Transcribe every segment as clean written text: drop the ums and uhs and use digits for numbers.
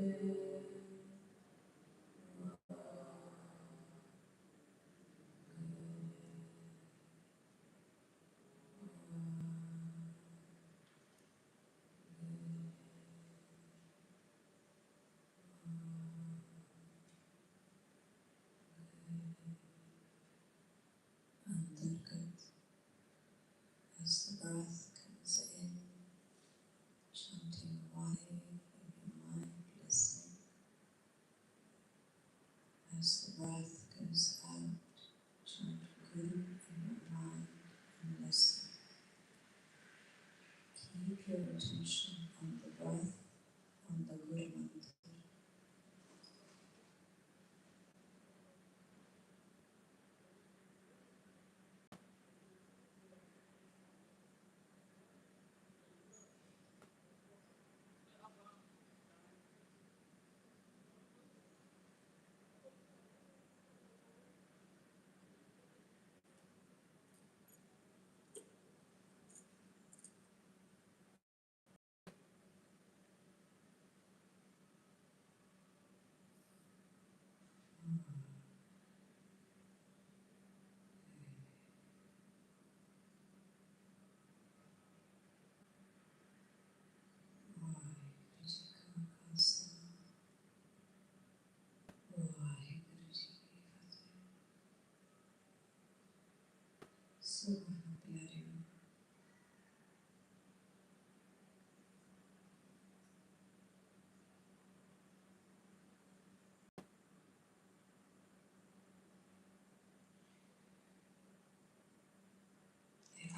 As the breath comes in, chanting why in your mind, listening. As the breath goes out, chant Guru in your mind and listen. Keep your attention on the breath, on the Guru mantra.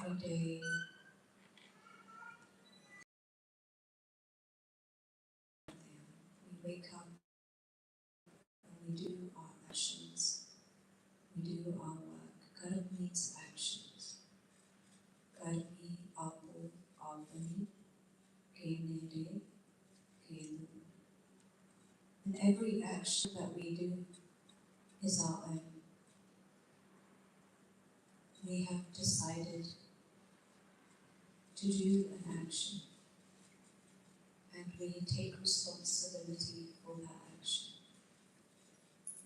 Every day we wake up and we do our actions, we do our work. Karma needs actions. Karmi apo apani kenede kenu. And every action that we do is our own. We have decided to do an action and we take responsibility for that action.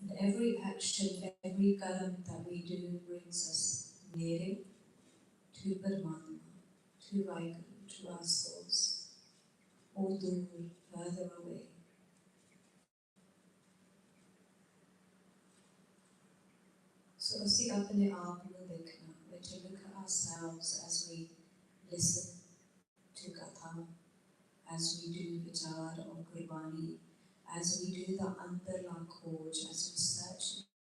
And every action, every karma that we do brings us nearer to Paramatma, to Vaheguru, to our souls, or dur, further away. So ਅਸੀਂ ਆਪਣੇ ਆਪ ਨੂੰ ਦੇਖਣਾ, we're to look at ourselves as we listen to Katha, as we do vichar or Gurbani, as we do the antarla khoj, as we search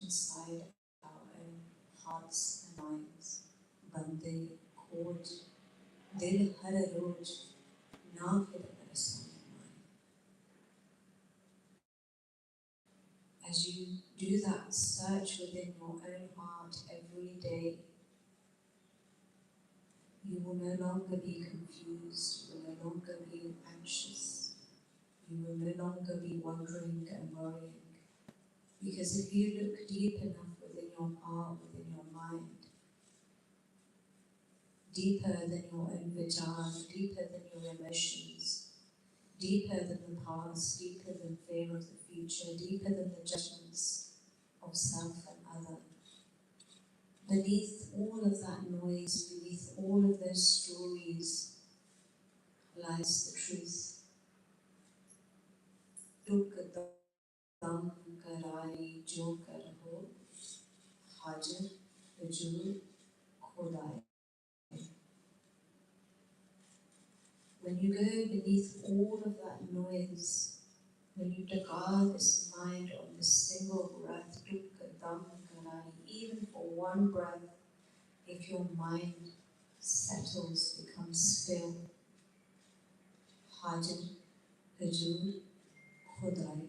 inside our own hearts and minds. Bande khoj, dil har roj, na fir parasan. As you do that search within your own heart every day, you will no longer be confused, you will no longer be anxious, you will no longer be wondering and worrying. Because if you look deep enough within your heart, within your mind, deeper than your own vichar, deeper than your emotions, deeper than the past, deeper than fear of the future, deeper than the judgments of self and other. Beneath all of that noise, beneath all of those stories, lies the truth. Duk dam karai jo karho, hajar hujur khodai. When you go beneath all of that noise, when you degar this mind on this single breath, duk dam karai, even for one breath, if your mind settles, becomes still, hajar hujur khodai,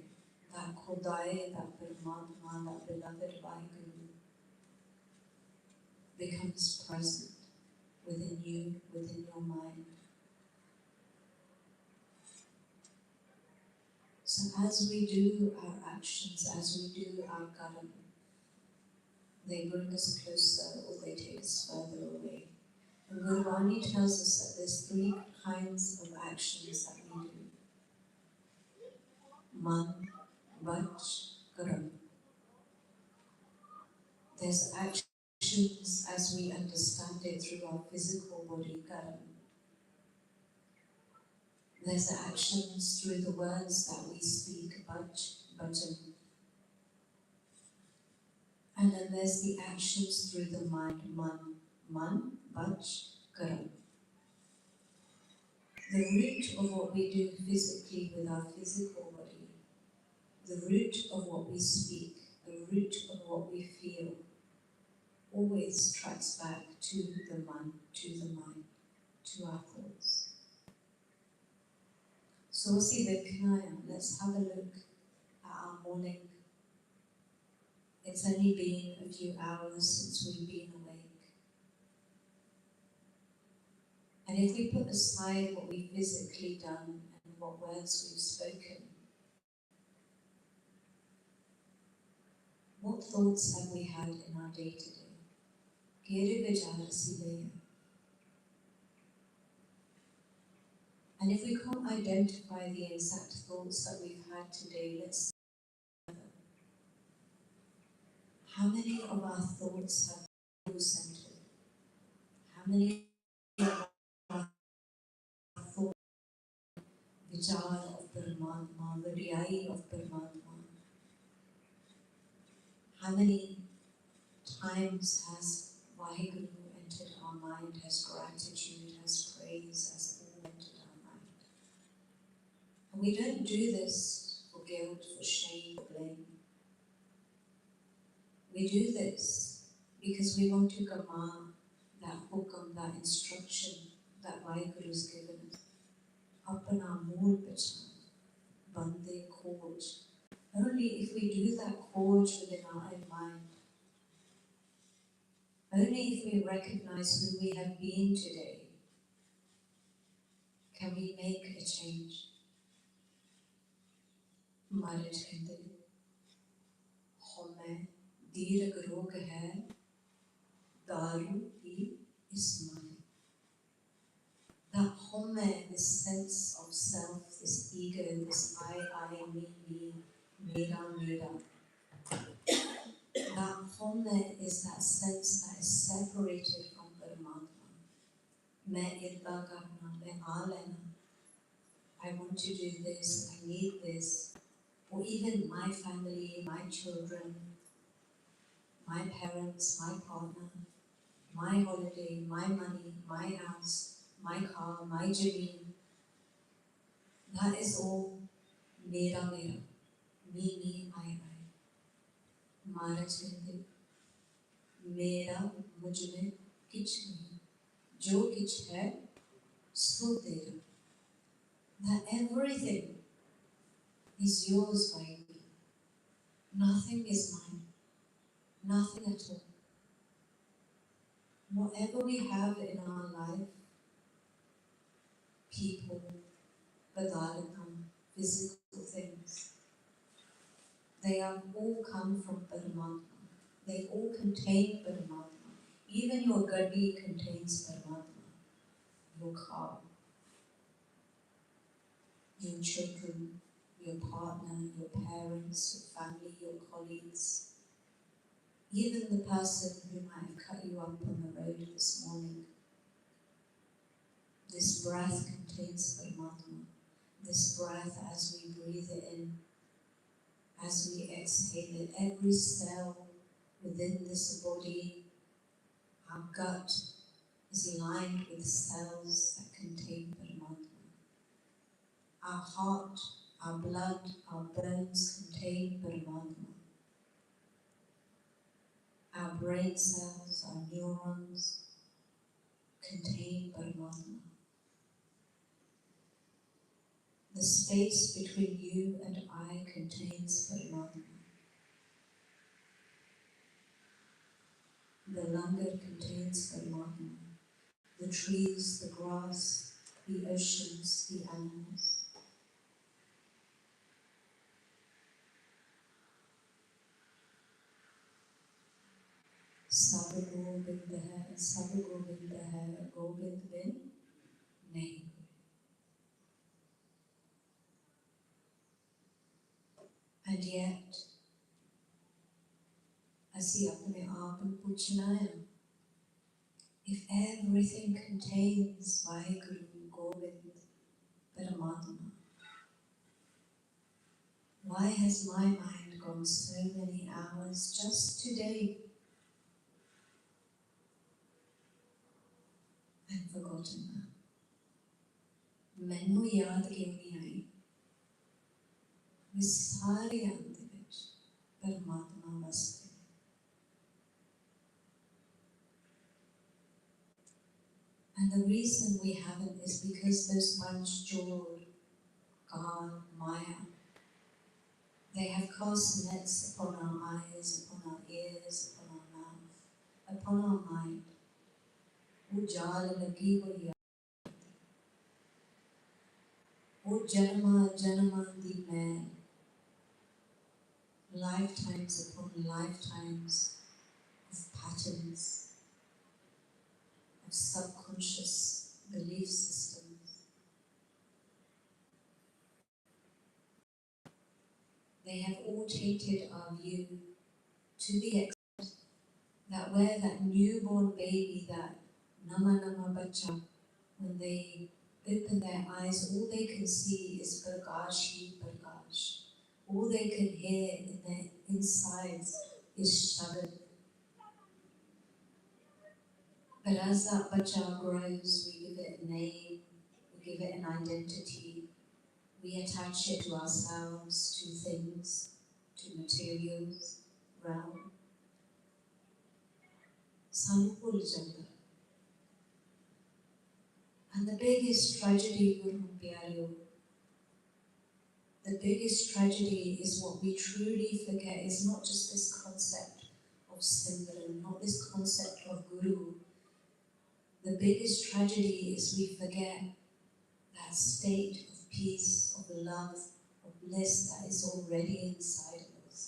that khodai, that Paramatma, that beloved Vaheguru becomes present within you, within your mind. So as we do our actions, as we do our karma, they bring us closer or they take us further away. And Gurbani tells us that there's three kinds of actions that we do. man, vach, karam. There's actions as we understand it through our physical body, karam. There's the actions through the words that we speak, vach, vachan. And then there's the actions through the mind, man, vach, karam. The root of what we do physically with our physical body, the root of what we speak, the root of what we feel, always tracks back to the man, to the mind, to our thoughts. So let's have a look at our morning. It's only been a few hours since we've been awake. And if we put aside what we've physically done and what words we've spoken, what thoughts have we had in our day-to-day? Kere vichar asile. And if we can't identify the exact thoughts that we've had today, let's see how many of our thoughts have been centered? How many of our thoughts vichar of Paramatma, vadiyai of Paramatma? How many times has Vaheguru entered our mind, has gratitude, has praise, has all entered our mind? And we don't do this for guilt, for shame, for blame. We do this because we want to command that hukam, that instruction that Vaheguru has given us. Apana mool pechan, bande khoj. Only if we do that khoj within our own mind, only if we recognize who we have been today, can we make a change. Marriage kehte home dirgh rog hai daru ki isma. That home, this sense of self, this ego, this I, me, mera. That home is that sense that is separated from Paramatma. Main irda karna, main aa lena. I want to do this, I need this. Or even my family, my children, my parents, my partner, my holiday, my money, my house, my car, my jameen. That is all mera, me, I. महाराज कहते मेरा मुझ में किछ नहीं, जो किछ है सो तेरा. That everything is yours by me. Nothing is mine. Nothing at all. Whatever we have in our life, people, padartham, physical things, they have all come from Paramatma. They all contain Paramatma. Even your gadi contains Paramatma. Your car, your children, your partner, your parents, your family, your colleagues, even the person who might have cut you up on the road this morning. This breath contains Paramatma. This breath, as we breathe it in, as we exhale it, every cell within this body, our gut is lined with cells that contain Paramatma. Our heart, our blood, our bones contain Paramatma. Our brain cells, our neurons contain Paramatma. The space between you and I contains Paramatma. The langar contains Paramatma. The trees, the grass, the oceans, the animals. Sab Gobind hai, Sab Gobind hai, Gobind bin nahi. And yet, ਅਸੀਂ ਆਪਣੇ ਆਪ ਨੂੰ ਪੁੱਛਣਾ ਹੈ, if everything contains Vaheguru Govind Paramatma, why has my mind gone so many hours just today and forgotten that? ਮੈਨੂੰ ਯਾਦ ਕਿਉਂ ਨਹੀਂ ਆਈ? ਇਸ ਸਾਰਿਆਂ ਦੇ ਵਿੱਚ ਪਰਮਾਤਮਾ ਵਸਦੇ। And the reason we haven't is because those bunch Jod, God, Maya, they have cast nets upon our eyes, upon our ears, upon our mouth, upon our mind. वो जाल लगी हुई है, वो जन्मा जन्मा दी मैल, lifetimes upon lifetimes of patterns, of subconscious belief systems. They have all tainted our view to the extent that where that newborn baby, that nama bacha, when they open their eyes, all they can see is Prakash hi Prakash. All they can hear in their insides is Shabad. But as that bacha grows, we give it a name, we give it an identity, we attach it to ourselves, to things, to materials, realm. Sanu bhul janda. And the biggest tragedy, Guru Pyareo, the biggest tragedy is what we truly forget is not just this concept of simran, not this concept of Guru. The biggest tragedy is we forget that state of peace, of love, of bliss that is already inside of us.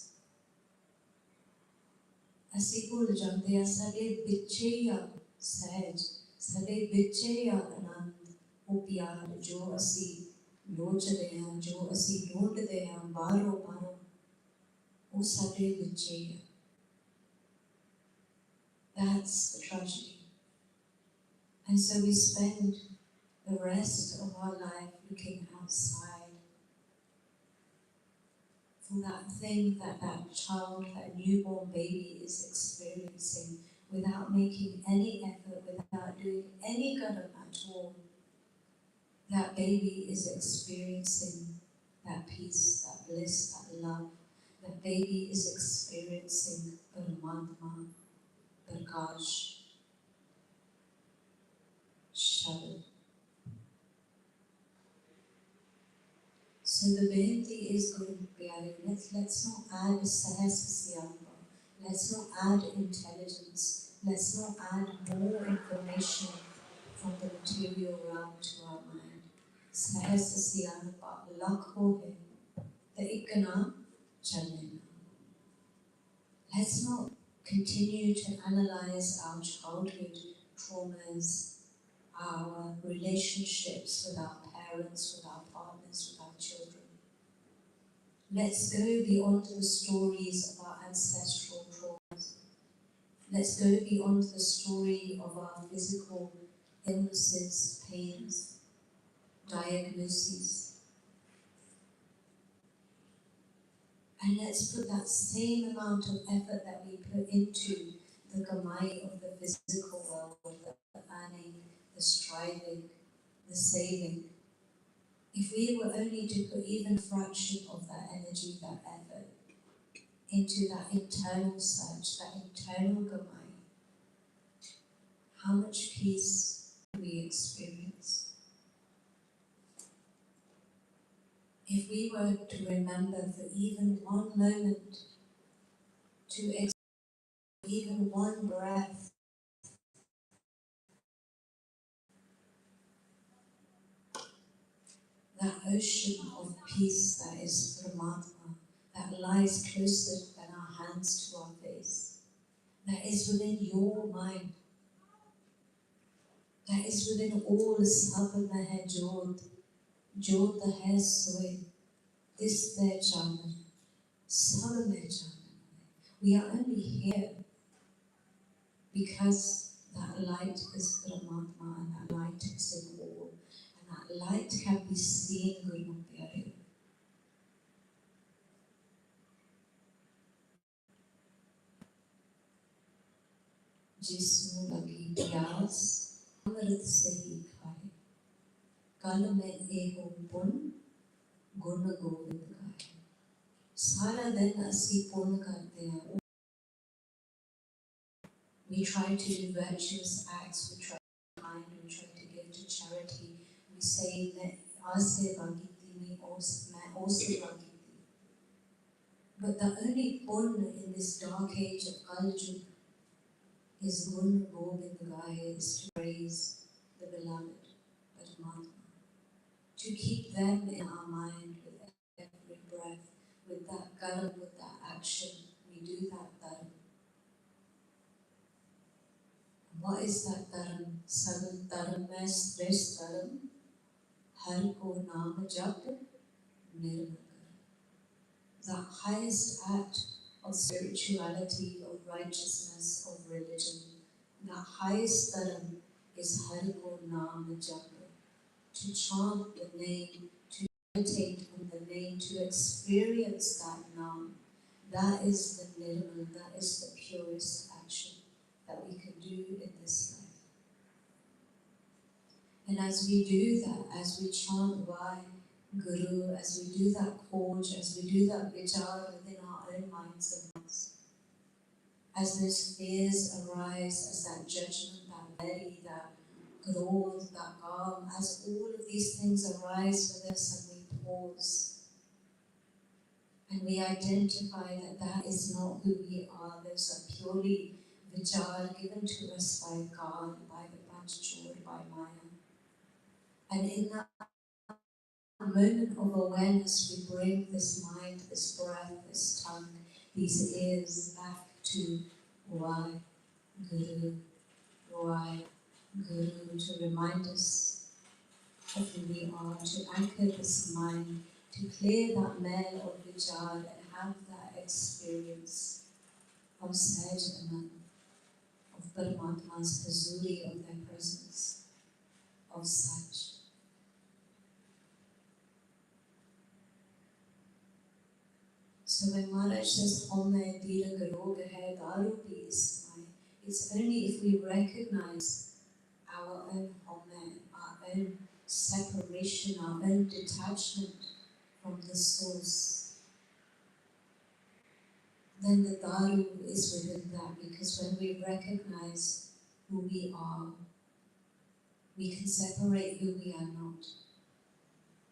ਅਸੀਂ ਭੁੱਲ ਜਾਂਦੇ ਹਾਂ ਸਾਡੇ ਵਿੱਚੇ ਹੀ ਆ ਸਹਿਜ, ਸਾਡੇ ਵਿੱਚੇ ਹੀ ਆ ਆਨੰਦ, ਉਹ ਪਿਆਰ ਜੋ ਅਸੀਂ ਲੋਚਦੇ ਹਾਂ, ਜੋ ਅਸੀਂ ਢੂੰਡਦੇ ਹਾਂ ਬਾਹਰੋਂ ਉਹ ਸਾਡੇ ਵਿੱਚੇ ਹੀ ਆ. That's the tragedy. And so we spend the rest of our life looking outside for that thing that child, that newborn baby is experiencing without making any effort, without doing any gunam at all. That baby is experiencing that peace, that bliss, that love. That baby is experiencing Paramatma, Prakash, Shabad. So the Behenti is Guru Pyare. Let's not add Sahasasiyamba. Let's not add intelligence. Let's not add more information from the material realm to our mind. Sahasasiyamba lakho hai, the ikana chalena. Let's not continue to analyze our childhood traumas, our relationships with our parents, with our partners, with our children. Let's go beyond the stories of our ancestral traumas. Let's go beyond the story of our physical illnesses, pains, diagnoses. And let's put that same amount of effort that we put into the gamai of the physical world, the earning, the striving, the saving. If we were only to put even a fraction of that energy, that effort, into that internal search, that internal gamai, how much peace do we experience? If we were to remember for even one moment, to even one breath, that ocean of peace that is Paramatma, that lies closer than our hands to our face, that is within your mind, that is within all the sabana hai Jod the hai soy, this there Chaman, सब में जाने वाले. We are only here because that light is Paramatma and that light is in all. And that light can be seen, Guru Pyare. जिसमें लगी प्यास अमृत से ही खाए कल में एको पुन गुण गोविंद गाए सारा दिन असी पुण्य करते हैं. We try to do virtuous acts, we try to be kind, we try to give to charity, we say that our seva kiti me main aur seva kiti. But the only punya in this dark age of Kali is gun govind gaye, is to praise the beloved Paramatma, to keep them in our mind with every breath, with that karma, with that action. We do that dharma. What is that dharma? Sagal dharma mein श्रेष्ठ dharma, हर को नाम जप निर्मल कर. The highest act of spirituality, of righteousness, of religion, the highest dharma is har ko naam jap. To chant the name, to meditate on the name, to experience that naam. That is the nirmal, that is the purest action that we can do in this life. And as we do that, as we chant Vai Guru, as we do that Khoj, as we do that vichar within our own minds and hearts, as those fears arise, as that judgment, that worry, that growth, that calm, as all of these things arise within us and we pause and we identify that that is not who we are, those are purely vichar given to us by God, by the Panchachur, by Maya. And in that moment of awareness, we bring this mind, this breath, this tongue, these ears back to Vai Guru, Vai Guru, to remind us of who we are, to anchor this mind, to clear that mel of vichar and have that experience of Sahaj Anand, of Paramatma's Hazuri, of their presence, of Sach. So when Maharaj says, Home Dira Garoga Hai Daru Pi Ismai, it's only if we recognize our own home, our own separation, our own detachment from the source, then the Daru is within that, because when we recognize who we are, we can separate who we are not.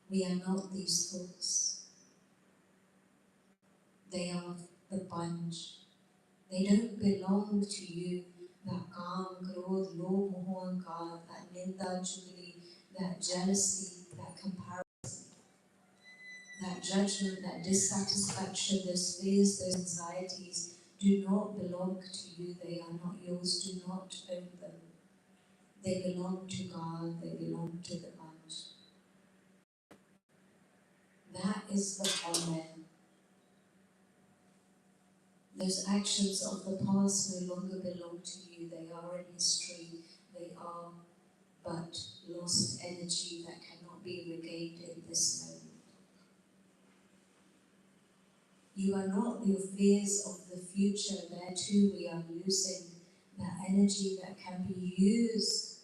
We are not these thoughts. They are the bunch. They don't belong to you. That calm, krodh, lobh, moh, ahankar, that ninda, chugli, that jealousy, that comparison, that judgment, that dissatisfaction, those fears, those anxieties do not belong to you. They are not yours. Do not own them. They belong to God. They belong to the bunch. That is the Amen. Those actions of the past no longer belong to you. They are in history. They are but lost energy that cannot be regained in this moment. You are not your fears of the future. There too we are losing that energy that can be used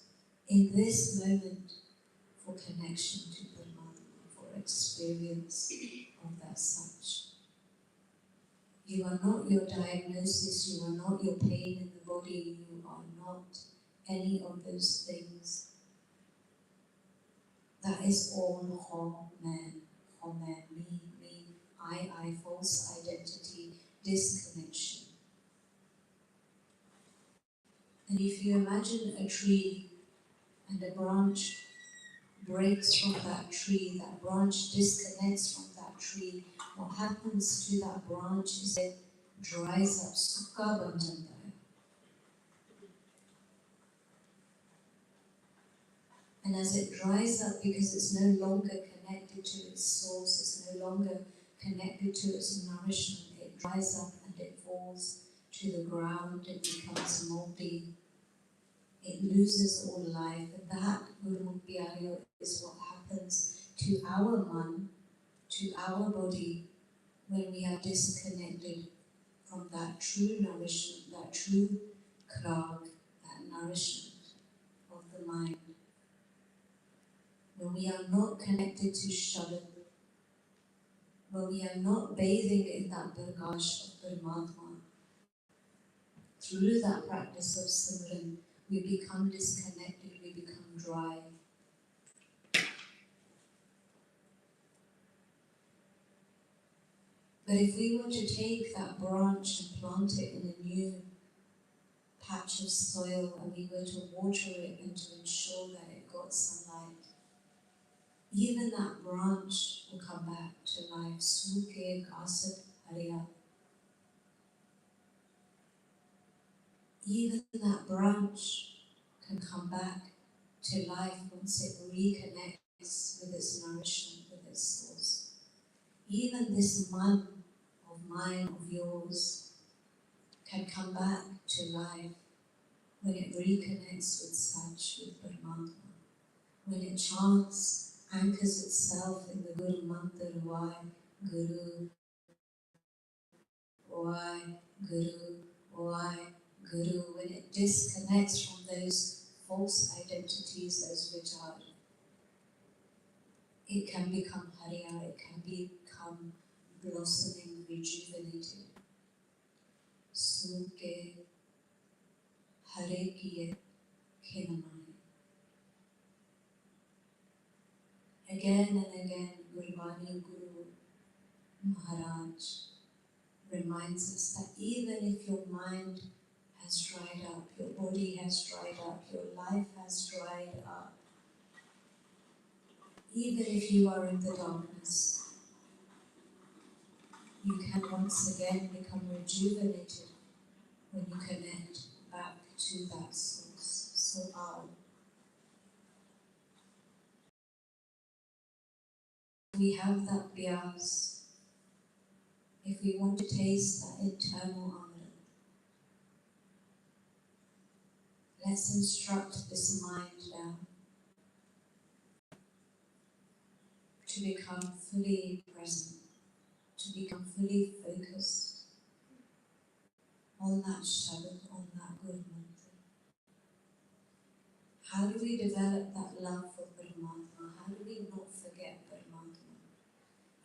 in this moment for connection to Paramatma, for experience of that such. You are not your diagnosis, you are not your pain in the body, you are not any of those things. That is all me, I, false identity, disconnection. And if you imagine a tree and a branch breaks from that tree, that branch disconnects from that tree, what happens to that branch is it dries up, sukha ban jata hai. And as it dries up, because it's no longer connected to its source, it's no longer connected to its nourishment, it dries up and it falls to the ground, it becomes moldy, it loses all life. And that, Guru Pyareo, is what happens to our man, to our body, when we are disconnected from that true nourishment, that true krag, that nourishment of the mind. When we are not connected to Shabad, when we are not bathing in that Prakash of Paramatma, through that practice of Simran, we become disconnected, we become dry. But if we were to take that branch and plant it in a new patch of soil and we were to water it and to ensure that it got sunlight, even that branch will come back to life. Suke Kasat Hariya. Even that branch can come back to life once it reconnects with its nourishment, with its source. Even this man of mine, of yours, can come back to life when it reconnects with Sach, with Paramatma. When it chants, anchors itself in the Guru Mantra, why Guru, why Guru, why Guru. When it disconnects from those false identities, those vichar, it can become Hariya, it can become blossoming, rejuvenated. Suke Hare Kiye Khinamai. Again and again, Gurubani Guru Maharaj reminds us that even if your mind has dried up, your body has dried up, your life has dried up, even if you are in the darkness, you can once again become rejuvenated when you connect back to that source. So we have that bias. If we want to taste that internal Amrit, let's instruct this mind now to become fully present, to become fully focused on that Shabad, on that Guru Mantra. How do we develop that love for Paramatma? How do we not forget Paramatma?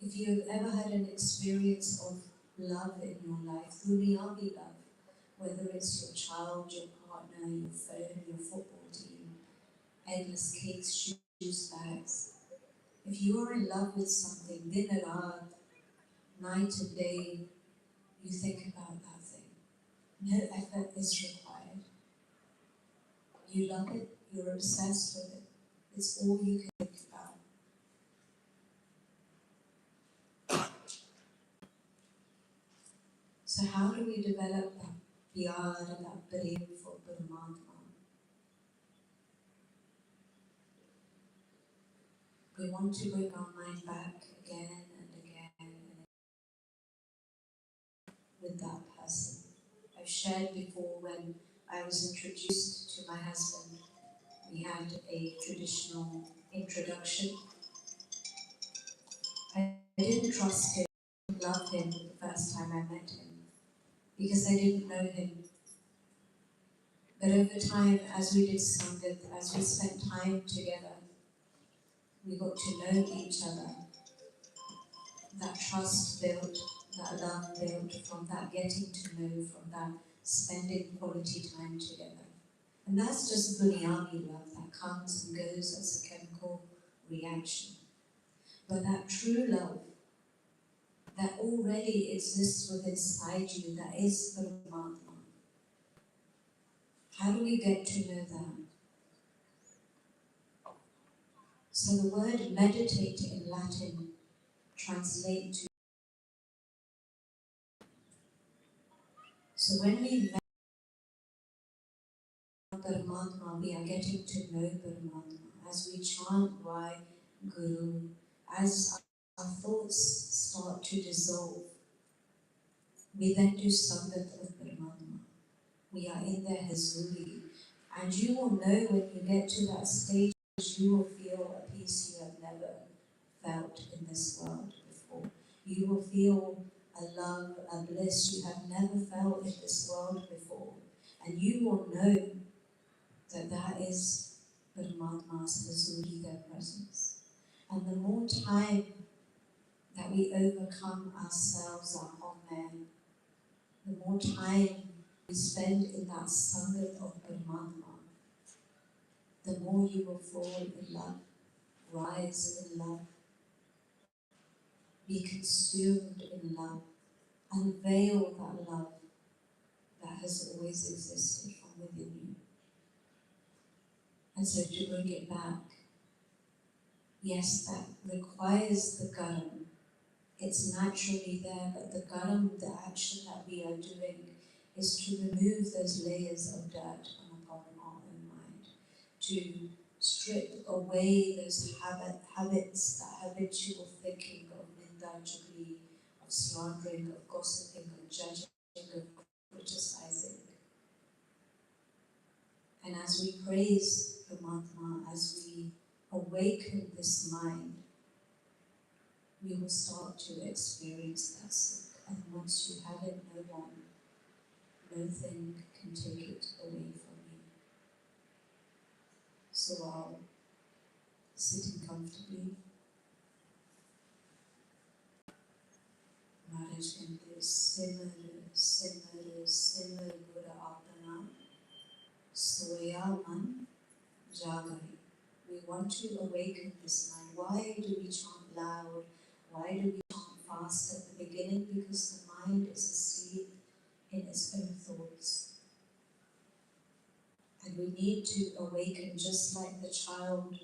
If you've ever had an experience of love in your life, dunyavi love, whether it's your child, your partner, your phone, your football team, endless cakes, shoes, bags. If you are in love with something, din and raat, night and day, you think about that thing. No effort is required. You love it, you're obsessed with it. It's all you can think about. So how do we develop that pyar and that prem for Paramatma? We want to bring our mind back again and again with that person. I've shared before when I was introduced to my husband, we had a traditional introduction. I didn't trust him, love him the first time I met him because I didn't know him. But over time, as we did Sangat, as we spent time together, we got to know each other. That trust built, that love built from that getting to know, from that spending quality time together. And that's just bunyavi love that comes and goes as a chemical reaction. But that true love that already exists within inside you, that is Paramatma. How do we get to know that? So the word meditate in Latin translates to. So when we meditate Paramatma, we are getting to know Paramatma. As we chant why Guru, as our thoughts start to dissolve. We then do Sangat of Paramatma. We are in the Hazuri. And you will know when you get to that stage, you will feel a peace you have never felt in this world before. You will feel a love, a bliss you have never felt in this world before. And you will know that that is Paramatma's Hazuri, their presence. And the more time that we overcome ourselves, our home, the more time we spend in that Sangat of Paramatma, the more you will fall in love, rise in love, be consumed in love, unveil that love that has always existed from within you. And so to bring it back, yes, that requires the garam. It's naturally there, but the garam, the action that we are doing, is to remove those layers of dirt upon our own mind, to strip away those habits, that habitual thinking of ninda, chugli, of slandering, of gossiping, of judging, of criticizing. And as we praise Paramatma, as we awaken this mind, we will start to experience that Sikh. And once you have it, nothing can take it away from you. So I'll sitting comfortably. Maharaj can do simmer, simmer, simmer Gura Apana, Soya Man Jagari. We want to awaken this mind. Why do we chant loud? Why do we chant fast at the beginning? Because the mind is asleep in its own thoughts. And we need to awaken just like the child.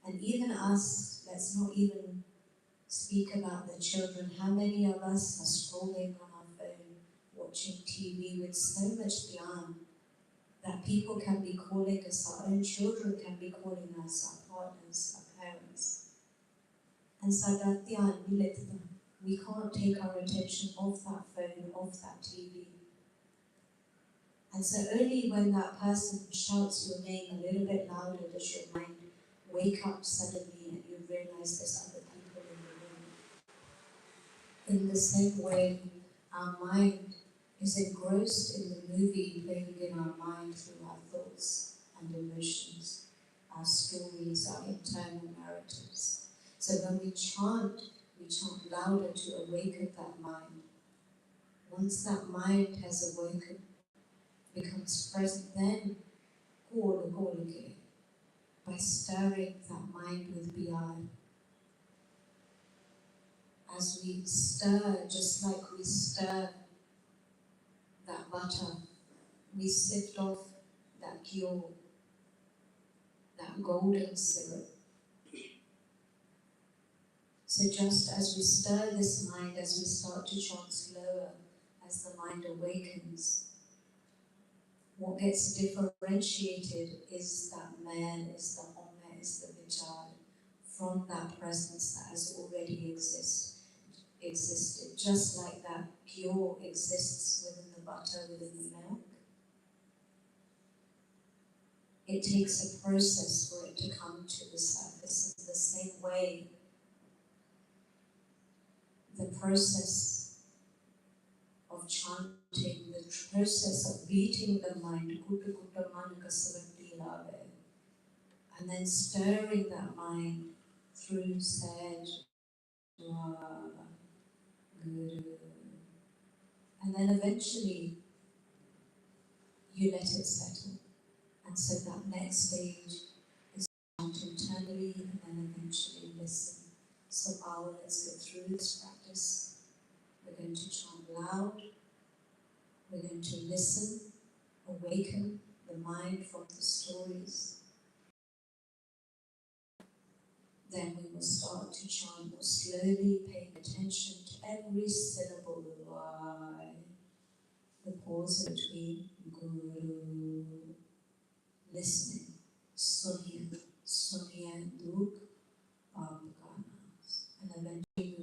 And even us, let's not even speak about the children. How many of us are scrolling on our phone, watching TV with so much dhyan that people can be calling us, our own children can be calling us, our partners, our parents. And sadat dhyan militna. We can't take our attention off that phone, off that TV. And so only when that person shouts your name a little bit louder does your mind wake up suddenly and you realize there's other people in the room. In the same way, our mind is engrossed in the movie playing in our mind through our thoughts and emotions, our stories, our internal narratives. So when we chant louder to awaken that mind. Once that mind has awoken, becomes present, then by stirring that mind with biyar. As we stir, just like we stir that butter, we sift off that ghee, that golden syrup. So just as we stir this mind, as we start to chant slower, as the mind awakens, what gets differentiated is that man, is the Om, is the vichar, from that presence that has already existed. Just like that ghee exists within the butter, within the milk. It takes a process for it to come to the surface. In the same way, the process of chanting, the process of beating the mind, and then stirring that mind through Saj, Guru, and then eventually you let it settle. And so that next stage is chant internally and then eventually listen. So let's go through this practice. We're going to chant loud. We're going to listen, awaken the mind from the stories. Then we will start to chant more slowly, paying attention to every syllable, the pause in between, Guru, listening, Sunya, Duk, Ganas. And eventually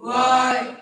Guru,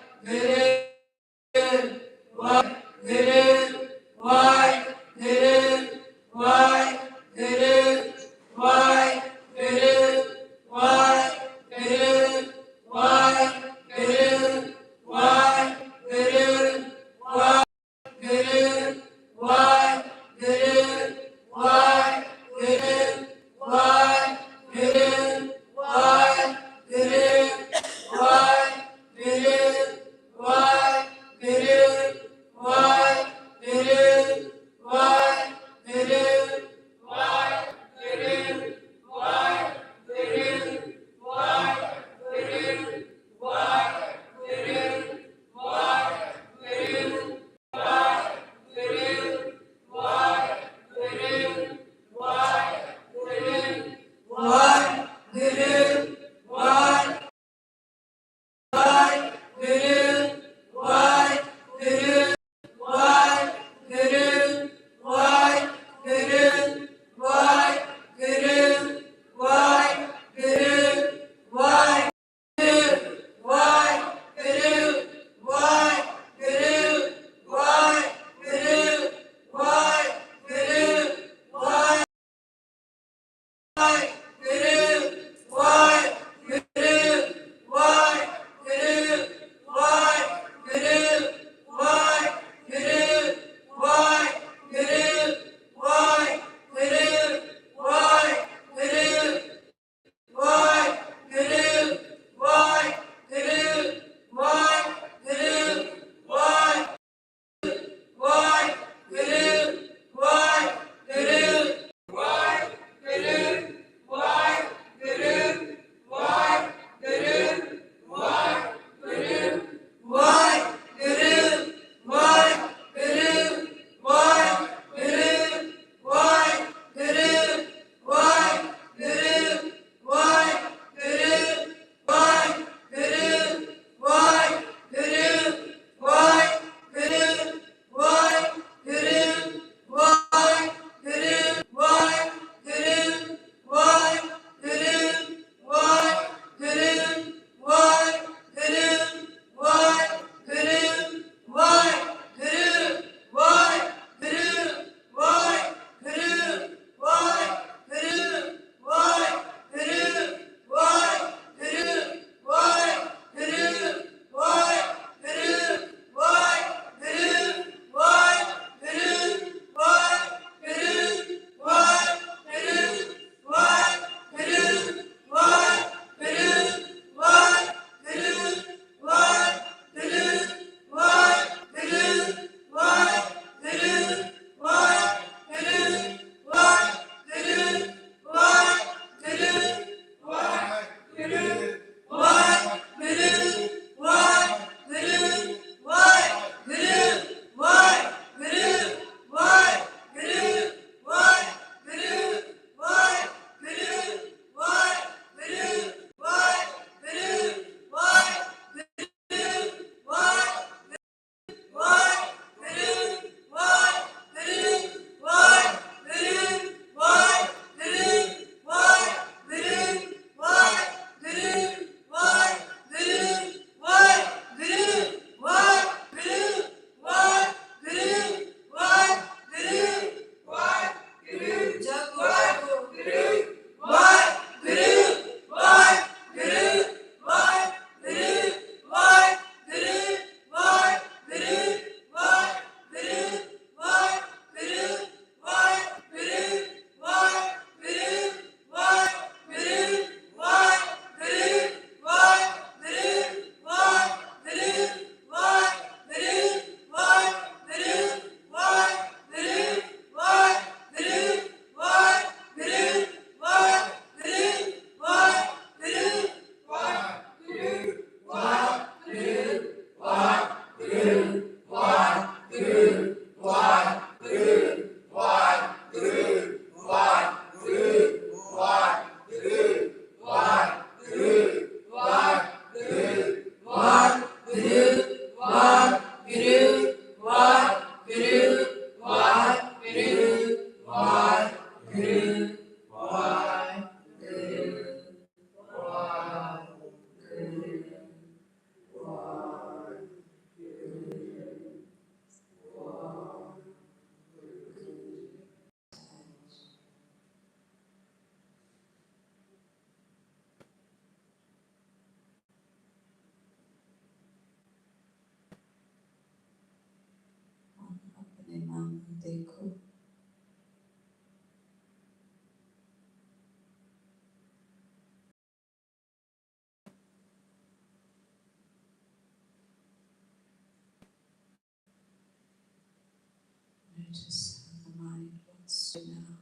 Notice how the mind wants to now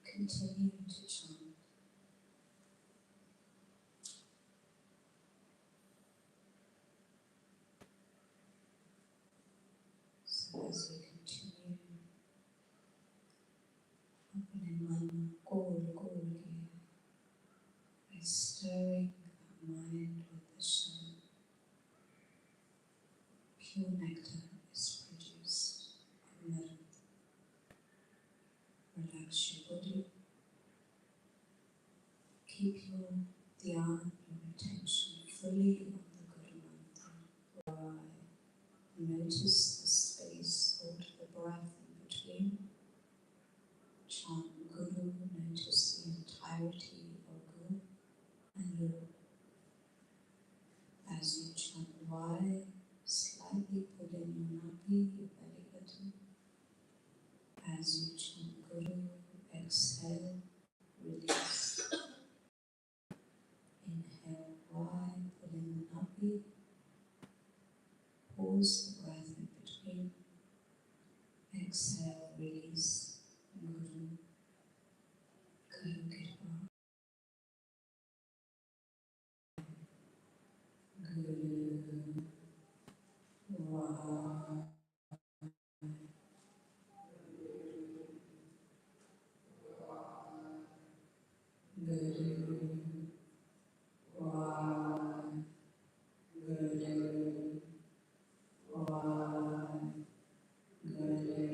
continue to chant. So as we continue, opening मन गोल गोल किया by stirring that mind with the sun, pure nectar is produced. Amrit. Relax your body. Keep your dhyan, your attention fully on the Guru Mantra. Notice the space or the breath in between. Chant Guru, notice the entirety of Guru and Guru. As you chant Y, slightly pull in your napi, your belly button. As you chant Guru, exhale, release. Inhale Y, pull in the napi. Pause the breath in between. Exhale, release. Guru, Guru Kirpa. Guru, Wa. Guru, Wa. Guru, Wa. Guru,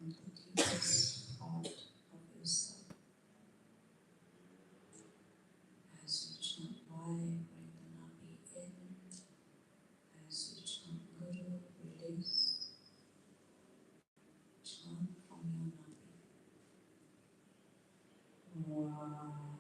the deepest part of yourself. As you chant why, bring the nabi in. As you chant guru, release. Chant from your nabi. Wow.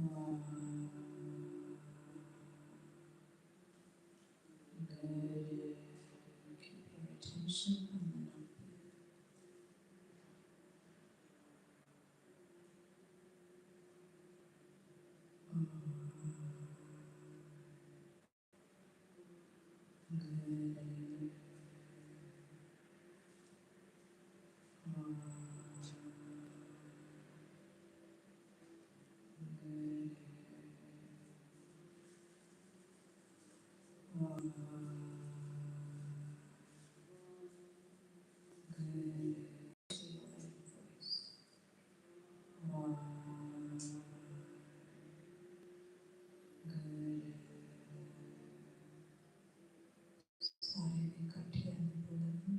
Relax your body completely. Keep your attention on the nabi. To your own voice. सारे इकट्ठे बोलेंगे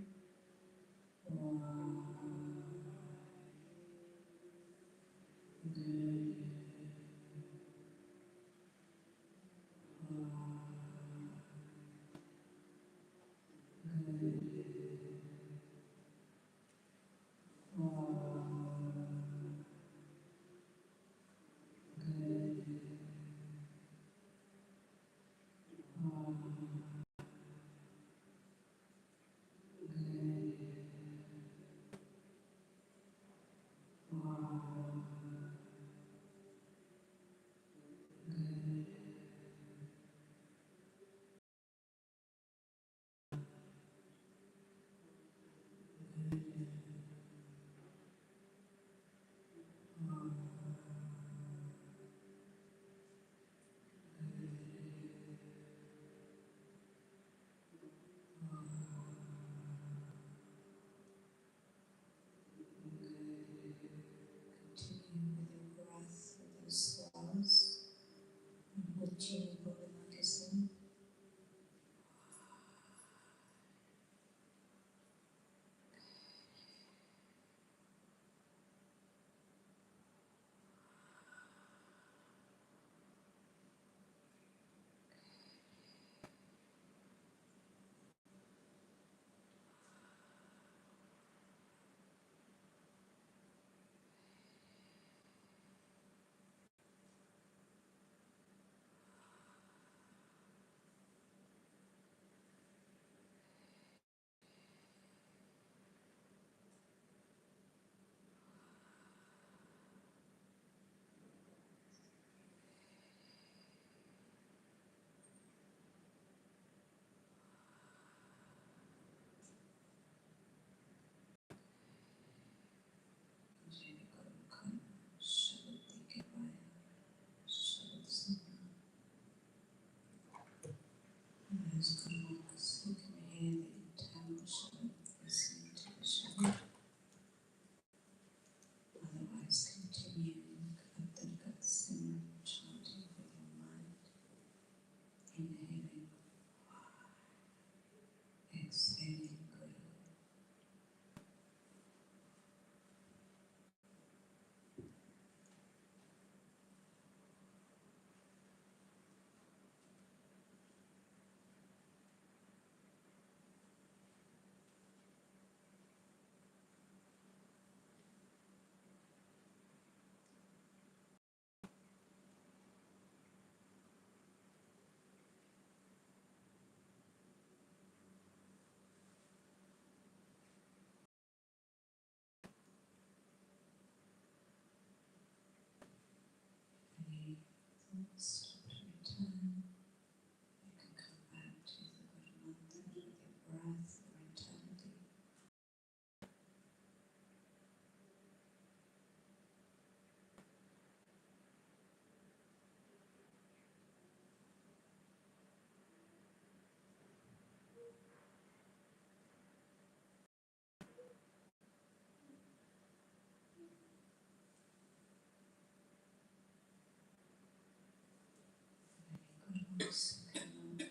So kind of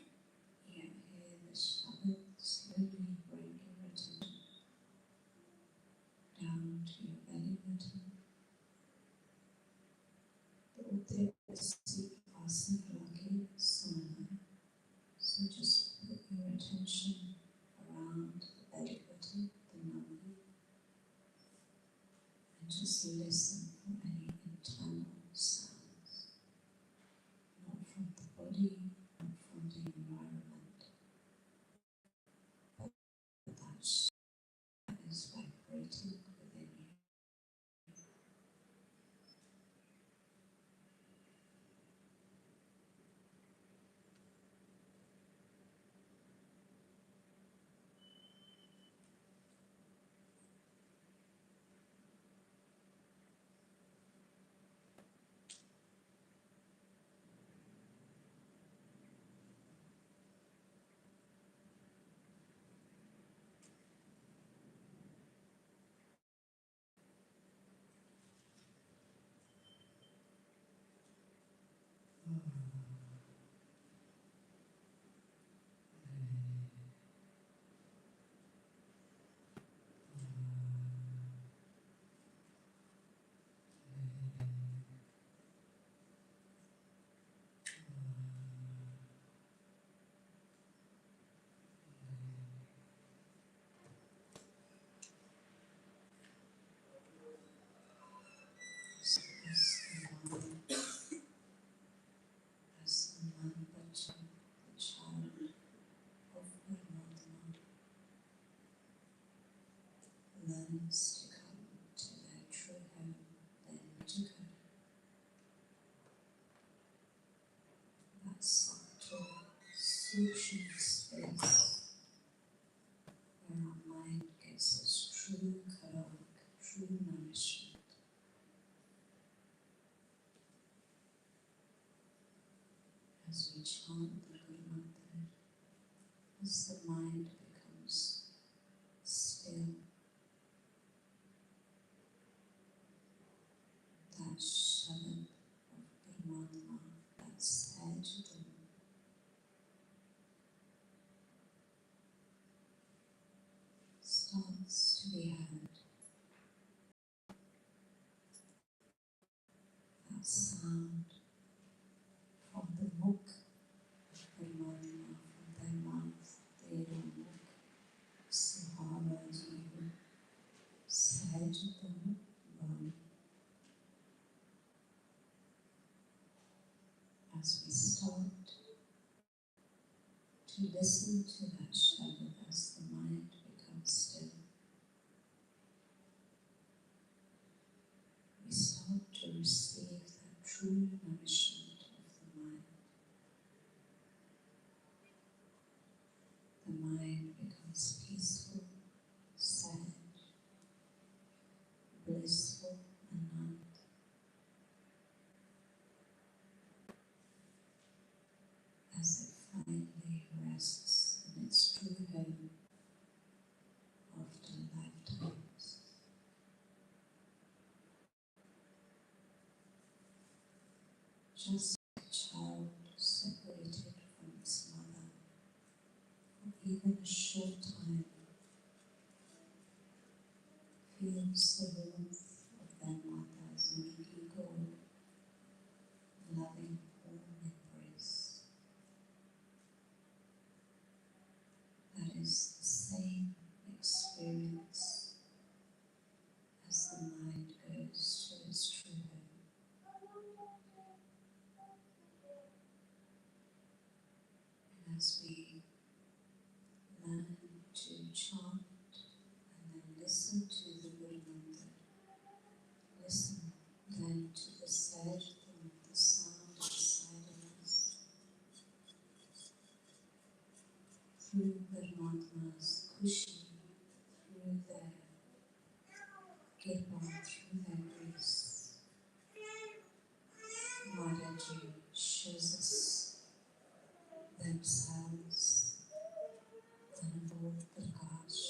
hear the Shabbat slowly bring your attention down to your belly button. The Sikh Spirituality Network. So just put your attention around the belly button, the navi, and just listen for any internal sounds, not from the body, not from the environment, but that is vibrating within you. As the man-bacha, the child of Paramatma, learns to come to their true home, their vichar, that subtle, soothing space where our mind gets its true karak, true nourishment. As we chant the Guru Mantra, as the mind becomes still, that Shabad of Paramatma, that Sajidam, starts to be heard. That sound from the mukh of Paramatma, from their mouth, their mukh, Sahara Jiva, Sajidam Bhava. As we start to listen to that Shabad as the mind becomes still, we start to receive that true nourishment of the mind. The mind becomes peaceful, sad, blissful, and as it finally rests in its true home after lifetimes. Just like a child separated from its mother for even a short time feels the warmth of their mother's milky gold, loving warm embrace. That is the same experience as the mind goes to its true home. And as we learn to chant and then listen to the Guru Mantra, listen then to the Sajidam, the sound inside of us, through Paramatma's Kushi, through their Kirpa, through their grace. Maharaji shows us themselves Anubhav Prakash,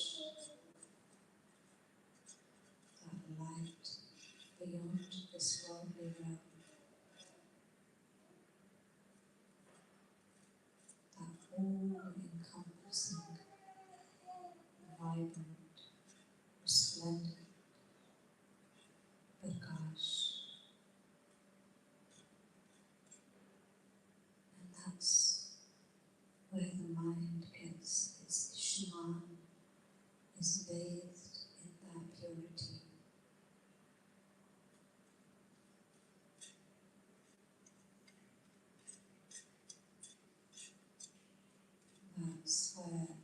that light beyond this worldly realm. all-encompassing, vibrant, resplendent Prakash. And that's where the mind gets its Ishman, is bathed in that purity. That's where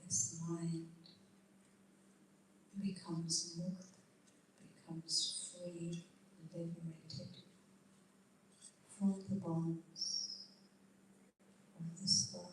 this mind becomes mukt, becomes free, liberated from the bonds of this world.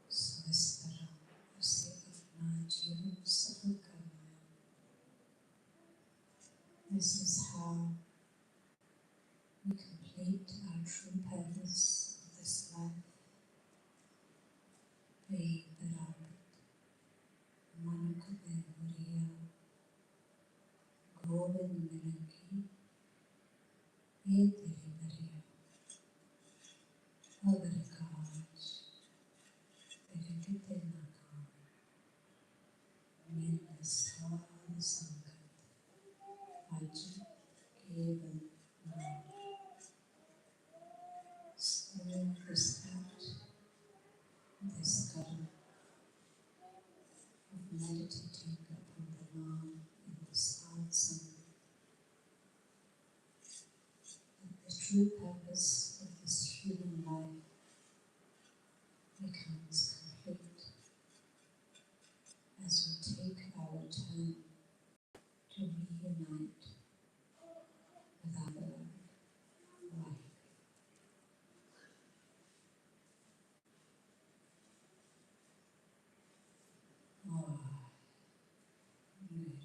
So इस तरह उसे अपना जीवन सफल करना है. This is how we complete our true purpose of this life, being beloved. Manuk de Huriya, Govind Milanki, Ye Teri Bariya, Agar Kaaj, Tere Kite Nakam, Min Sar Sankat, Aj Keval Naam. So this act, this karma of meditating upon the Naam in the satsang, the true purpose of this human life becomes complete as we take our turn to reunite with our beloved life. Oh, good.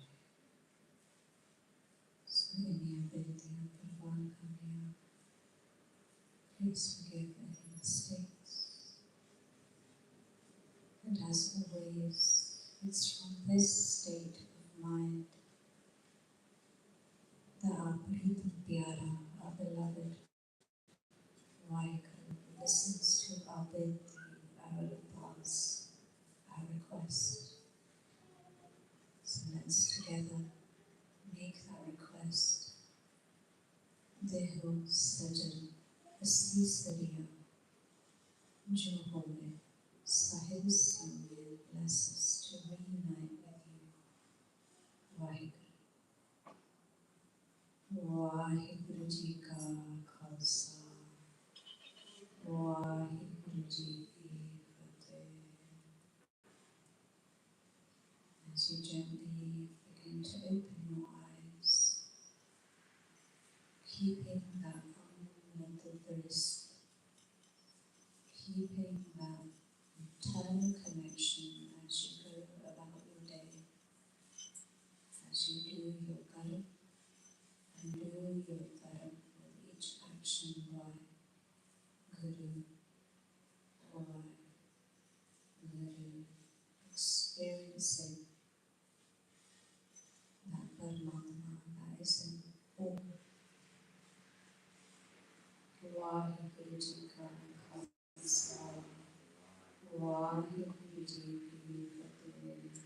So any ability of Bhagavan Kanya, please forgive any mistakes. And as always, it's from this state of mind that our Pritam Pyara, our beloved Vaheguru, listens to our binti, our applause, our request. So let's together make that request. Deho sajan asli sadiya jo hoye sahib singh bless us to reunite with you. Vaheguru. Vaheguru Ji Ka Khalsa, Vaheguru Ji Ki Fateh. As you gently begin to open your eyes, keeping that fundamental thirst, keeping that internal connection as you go about your day, as you do your karma and do your dharma with each action by Guru, experiencing that Paramatma that is in all. Vaheguru Ji Ka Khalsa, Vaheguru Ji Ki Fateh.